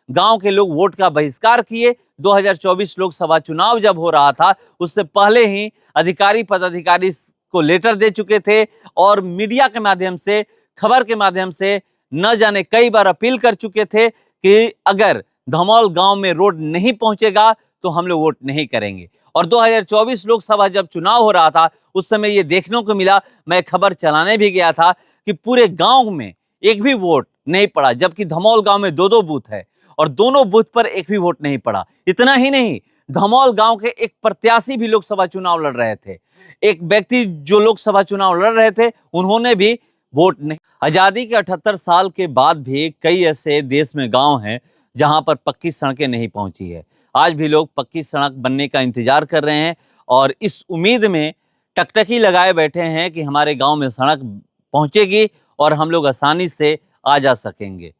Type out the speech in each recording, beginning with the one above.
गांव के लोग वोट का बहिष्कार किए। 2024 लोकसभा चुनाव जब हो रहा था उससे पहले ही अधिकारी पदाधिकारी को लेटर दे चुके थे और मीडिया के माध्यम से, खबर के माध्यम से न जाने कई बार अपील कर चुके थे कि अगर धमौल गांव में रोड नहीं पहुंचेगा तो हम लोग वोट नहीं करेंगे। और 2024 लोकसभा जब चुनाव हो रहा था उस समय ये देखने को मिला, मैं खबर चलाने भी गया था कि पूरे गांव में एक भी वोट नहीं पड़ा, जबकि धमौल गांव में 2-2 बूथ है और दोनों बूथ पर एक भी वोट नहीं पड़ा। इतना ही नहीं, धमौल गांव के एक प्रत्याशी भी लोकसभा चुनाव लड़ रहे थे। एक व्यक्ति जो लोकसभा चुनाव लड़ रहे थे उन्होंने भी वोट नहीं। आजादी के 78 साल के बाद भी कई ऐसे देश में गांव हैं जहां पर पक्की सड़कें नहीं पहुंची है। आज भी लोग पक्की सड़क बनने का इंतजार कर रहे हैं और इस उम्मीद में टकटकी लगाए बैठे हैं कि हमारे गांव में सड़क पहुंचेगी और हम लोग आसानी से आ जा सकेंगे।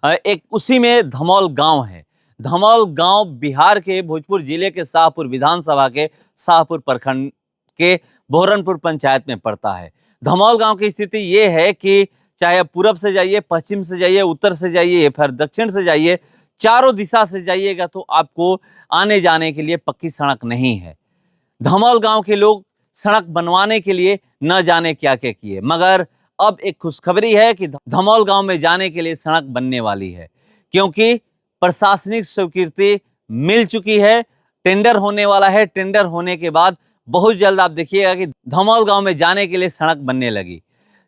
एक उसी में धमौल गांव है। धमौल गांव बिहार के भोजपुर जिले के शाहपुर विधानसभा के शाहपुर प्रखंड के बोहरनपुर पंचायत में पड़ता है। धमौल गांव की स्थिति ये है कि चाहे पूरब से जाइए, पश्चिम से जाइए, उत्तर से जाइए, फिर दक्षिण से जाइए, चारों दिशा से जाइएगा तो आपको आने जाने के लिए पक्की सड़क नहीं है। धमौल गांव के लोग सड़क बनवाने के लिए न जाने क्या क्या किए, मगर अब एक खुशखबरी है कि धमौल गांव में जाने के लिए सड़क बनने वाली है, क्योंकि प्रशासनिक स्वीकृति मिल चुकी है। टेंडर होने वाला है। टेंडर होने के बाद बहुत जल्द आप देखिएगा कि धमौल गांव में जाने के लिए सड़क बनने लगी,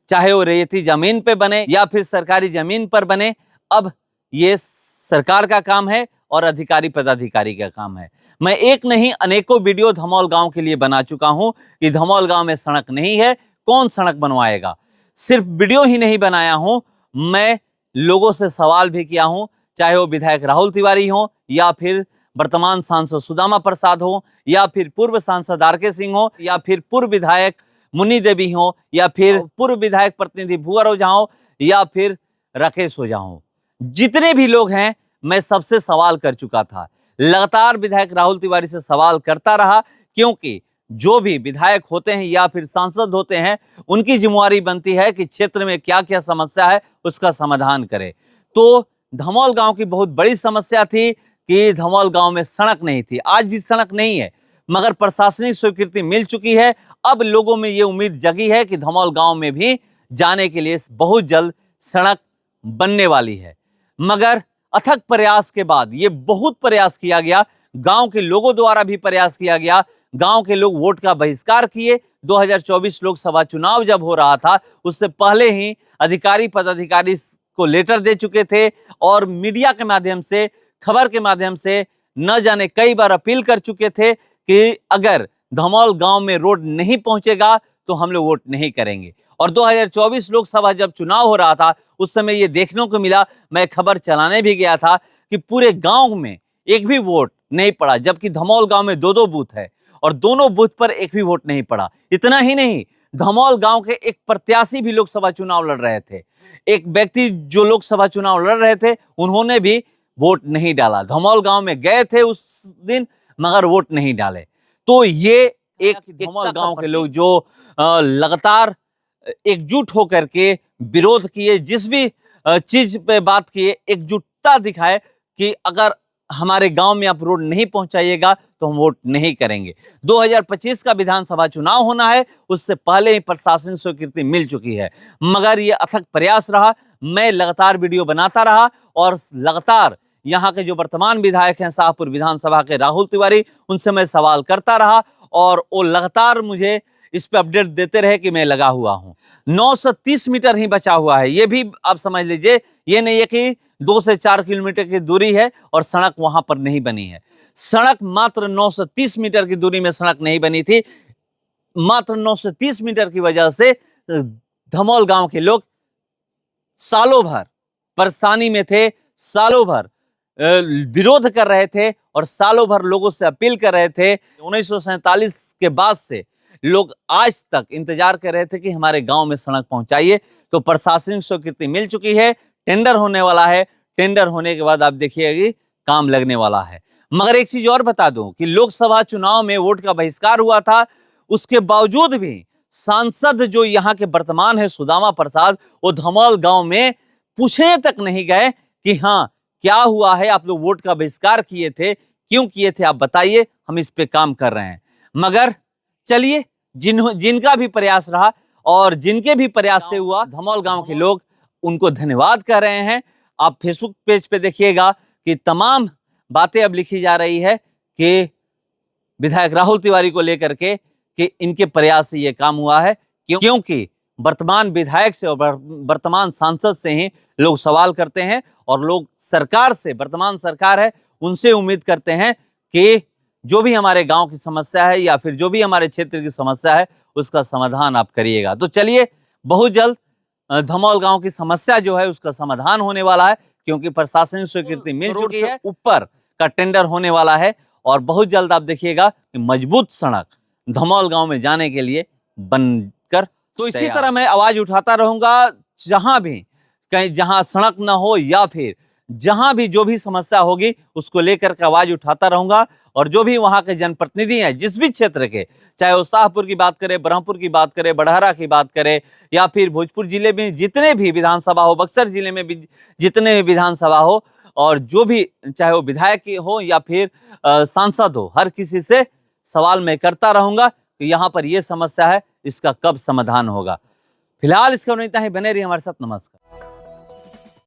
चाहे वो रेती जमीन पे बने या फिर सरकारी जमीन पर बने। अब ये सरकार का काम है और अधिकारी पदाधिकारी का काम है। मैं एक नहीं अनेकों वीडियो धमौल गांव के लिए बना चुका हूं कि धमौल गांव में सड़क नहीं है, कौन सड़क बनवाएगा। सिर्फ वीडियो ही नहीं बनाया हूं, मैं लोगों से सवाल भी किया हूं, चाहे वो विधायक राहुल तिवारी हो या फिर वर्तमान सांसद सुदामा प्रसाद हो या फिर पूर्व सांसद आर.के. सिंह हो या फिर पूर्व विधायक मुन्नी देवी हो या फिर पूर्व विधायक प्रतिनिधि भुवर ओझा हो या फिर राकेश ओझा हो। जितने भी लोग हैं मैं सबसे सवाल कर चुका था। लगातार विधायक राहुल तिवारी से सवाल करता रहा, क्योंकि जो भी विधायक होते हैं या फिर सांसद होते हैं उनकी जिम्मेवारी बनती है कि क्षेत्र में क्या क्या समस्या है उसका समाधान करे। तो धमौल गांव की बहुत बड़ी समस्या थी कि धमौल गांव में सड़क नहीं थी। आज भी सड़क नहीं है, मगर प्रशासनिक स्वीकृति मिल चुकी है। अब लोगों में ये उम्मीद जगी है कि धमौल गांव में भी जाने के लिए बहुत जल्द सड़क बनने वाली है। मगर अथक प्रयास के बाद, ये बहुत प्रयास किया गया, गांव के लोगों द्वारा भी प्रयास किया गया, गांव के लोग वोट का बहिष्कार किए। 2024 लोकसभा चुनाव जब हो रहा था उससे पहले ही अधिकारी पदाधिकारी को लेटर दे चुके थे और मीडिया के माध्यम से, खबर के माध्यम से न जाने कई बार अपील कर चुके थे कि अगर धमौल गांव में रोड नहीं पहुंचेगा तो हम लोग वोट नहीं करेंगे। और 2024 लोकसभा जब चुनाव हो रहा था उस समय ये देखने को मिला, मैं खबर चलाने भी गया था कि पूरे गांव में एक भी वोट नहीं पड़ा, जबकि धमौल गांव में 2-2 बूथ है और दोनों बूथ पर एक भी वोट नहीं पड़ा। इतना ही नहीं, धमौल गांव के एक प्रत्याशी भी लोकसभा चुनाव लड़ रहे थे। एक व्यक्ति जो लोकसभा चुनाव लड़ रहे थे उन्होंने भी वोट नहीं डाला। धमौल गांव में गए थे उस दिन मगर वोट नहीं डाले। तो ये एक धमौल गांव के लोग जो लगातार एकजुट होकर के विरोध किए, जिस भी चीज पे बात किए, एकजुटता दिखाए कि अगर हमारे गांव में आप रोड नहीं पहुंचाइएगा तो हम वोट नहीं करेंगे। 2025 का विधानसभा चुनाव होना है, उससे पहले ही प्रशासनिक स्वीकृति मिल चुकी है, मगर ये अथक प्रयास रहा। मैं लगातार वीडियो बनाता रहा और लगातार यहाँ के जो वर्तमान विधायक हैं शाहपुर विधानसभा के राहुल तिवारी, उनसे मैं सवाल करता रहा और वो लगातार मुझे इस पे अपडेट देते रहे कि मैं लगा हुआ हूं। 930 मीटर ही बचा हुआ है, ये भी आप समझ लीजिए। ये नहीं है कि 2 से 4 किलोमीटर की दूरी है और सड़क वहां पर नहीं बनी है। सड़क मात्र 930 मीटर की दूरी में सड़क नहीं बनी थी। मात्र 930 मीटर की वजह से धमौल गांव के लोग सालों भर परेशानी में थे, सालों भर विरोध कर रहे थे और सालों भर लोगों से अपील कर रहे थे। 1947 के बाद से लोग आज तक इंतजार कर रहे थे कि हमारे गांव में सड़क पहुंचाइए। तो प्रशासनिक स्वीकृति मिल चुकी है, टेंडर होने वाला है। टेंडर होने के बाद आप देखिएगा कि काम लगने वाला है। मगर एक चीज और बता दूं कि लोकसभा चुनाव में वोट का बहिष्कार हुआ था, उसके बावजूद भी सांसद जो यहाँ के वर्तमान है सुदामा प्रसाद, वो धमौल गांव में पूछने तक नहीं गए कि हाँ क्या हुआ है, आप लोग वोट का बहिष्कार किए थे, क्यों किए थे, आप बताइए, हम इस पे काम कर रहे हैं। मगर चलिए, जिनका भी प्रयास रहा और जिनके भी प्रयास से हुआ, धमोल गांव के लोग उनको धन्यवाद कर रहे हैं। आप फेसबुक पेज पे देखिएगा कि तमाम बातें अब लिखी जा रही है कि विधायक राहुल तिवारी को लेकर के कि इनके प्रयास से ये काम हुआ है, क्योंकि वर्तमान विधायक से और वर्तमान सांसद से ही लोग सवाल करते हैं और लोग सरकार से, वर्तमान सरकार है, उनसे उम्मीद करते हैं कि जो भी हमारे गांव की समस्या है या फिर जो भी हमारे क्षेत्र की समस्या है उसका समाधान आप करिएगा। तो चलिए, बहुत जल्द धमोल गांव की समस्या जो है उसका समाधान होने वाला है, क्योंकि प्रशासनिक स्वीकृति मिल चुकी है, ऊपर का टेंडर होने वाला है और बहुत जल्द आप देखिएगा कि मजबूत सड़क धमोल गांव में जाने के लिए बनकर। तो इसी तरह मैं आवाज उठाता रहूंगा, जहां भी कहीं जहां सड़क ना हो या फिर जहां भी जो भी समस्या होगी उसको लेकर के आवाज उठाता रहूंगा। और जो भी वहां के जनप्रतिनिधि हैं, जिस भी क्षेत्र के, चाहे वो शाहपुर की बात करें, ब्रह्मपुर की बात करें, बड़हरा की बात करें, या फिर भोजपुर जिले में जितने भी विधानसभा हो, बक्सर जिले में भी जितने भी विधानसभा हो, और जो भी, चाहे वो विधायक हो या फिर सांसद हो, हर किसी से सवाल मैं करता रहूंगा कि यहाँ पर ये समस्या है, इसका कब समाधान होगा। फिलहाल इसका नहीं, बने रहिए हमारे साथ। नमस्कार।